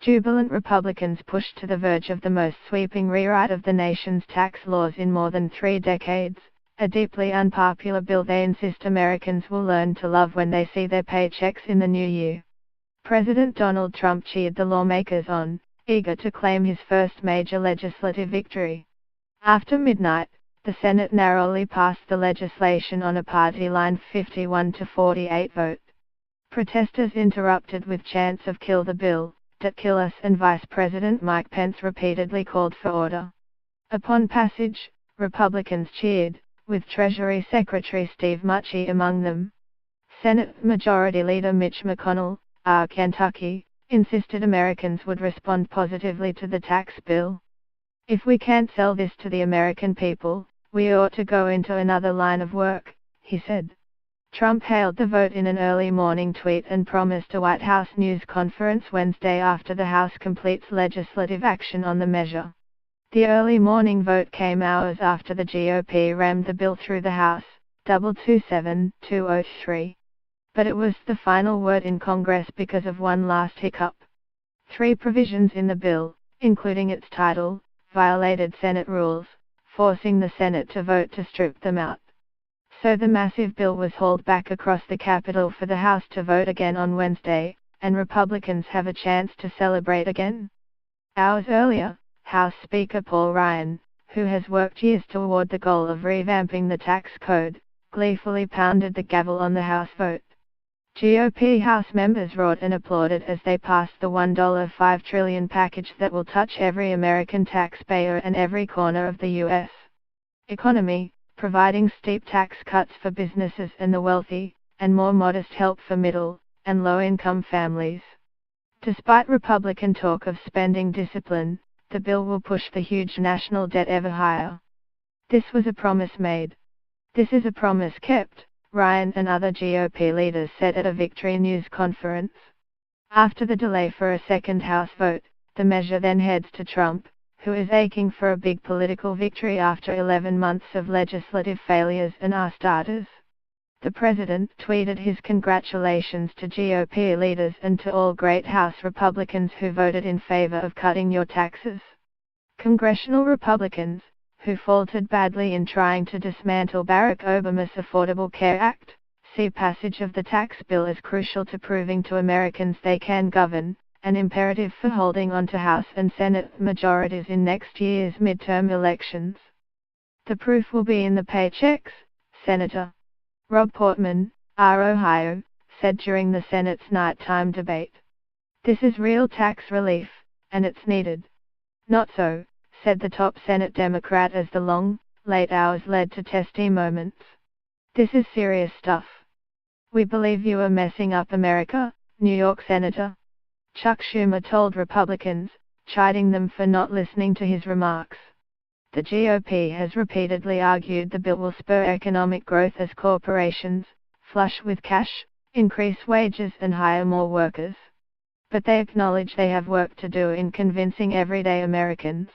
Jubilant Republicans pushed to the verge of the most sweeping rewrite of the nation's tax laws in more than 3 decades, a deeply unpopular bill they insist Americans will learn to love when they see their paychecks in the new year. President Donald Trump cheered the lawmakers on, eager to claim his first major legislative victory. After midnight, the Senate narrowly passed the legislation on a party-line 51-48 vote. Protesters interrupted with chants of "Kill the bill, don't kill us," and Vice President Mike Pence repeatedly called for order. Upon passage, Republicans cheered, with Treasury Secretary Steve Mnuchin among them. Senate Majority Leader Mitch McConnell, of Kentucky, insisted Americans would respond positively to the tax bill. "If we can't sell this to the American people, we ought to go into another line of work," he said. Trump hailed the vote in an early morning tweet and promised a White House news conference Wednesday after the House completes legislative action on the measure. The early morning vote came hours after the GOP rammed the bill through the House, 227-203. But it was the final word in Congress because of one last hiccup. 3 provisions in the bill, including its title, violated Senate rules, forcing the Senate to vote to strip them out. So the massive bill was hauled back across the Capitol for the House to vote again on Wednesday, and Republicans have a chance to celebrate again. Hours earlier, House Speaker Paul Ryan, who has worked years toward the goal of revamping the tax code, gleefully pounded the gavel on the House vote. GOP House members roared and applauded as they passed the $1.5 trillion package that will touch every American taxpayer and every corner of the U.S. economy, providing steep tax cuts for businesses and the wealthy, and more modest help for middle and low-income families. Despite Republican talk of spending discipline, the bill will push the huge national debt ever higher. This was a promise made. This is a promise kept, Ryan and other GOP leaders said at a victory news conference. After the delay for a second House vote, the measure then heads to Trump, who is aching for a big political victory after 11 months of legislative failures and non-starters. The president tweeted his congratulations to GOP leaders and to all great House Republicans who voted in favor of cutting your taxes. Congressional Republicans, who faltered badly in trying to dismantle Barack Obama's Affordable Care Act, see passage of the tax bill as crucial to proving to Americans they can govern, an imperative for holding on to House and Senate majorities in next year's midterm elections. The proof will be in the paychecks, Senator Rob Portman, R. Ohio, said during the Senate's nighttime debate. "This is real tax relief, and it's needed." "Not so," said the top Senate Democrat as the long, late hours led to testy moments. "This is serious stuff. We believe you are messing up America, New York Senator." Chuck Schumer told Republicans, chiding them for not listening to his remarks. The GOP has repeatedly argued the bill will spur economic growth as corporations, flush with cash, increase wages and hire more workers. But they acknowledge they have work to do in convincing everyday Americans.